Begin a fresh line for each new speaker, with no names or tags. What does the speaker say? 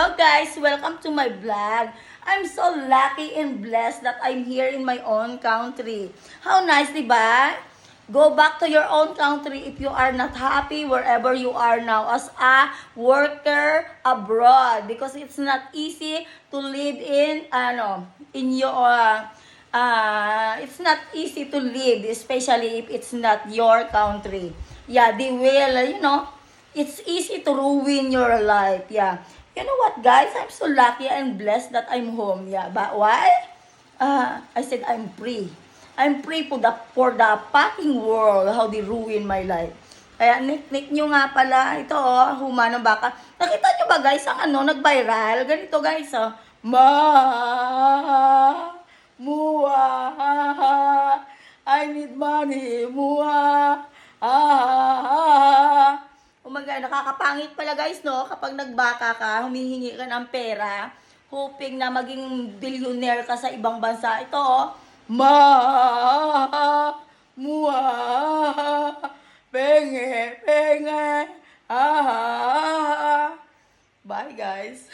Hello guys! Welcome to my vlog. I'm so lucky and blessed that I'm here in my own country. How nice, diba? Go back to your own country if you are not happy wherever you are now as a worker abroad, because it's not easy to live in your it's not easy to live, especially if it's not your country. Yeah, they will, it's easy to ruin your life. Yeah. You know what, guys? I'm so lucky and blessed that I'm home. Yeah. But why? I said I'm free. I'm free for the fucking world, how they ruin my life. Kaya nik nyo nga pala, ito huma ng baka. Nakita nyo ba guys, ang nag-viral? Ganito guys, mua, I need money, mua, nakakapangit pala guys, no? Kapag nagbaka ka, humihingi ka ng pera, hoping na maging billionaire ka sa ibang bansa. Ito, mua, penge, penge, bye guys.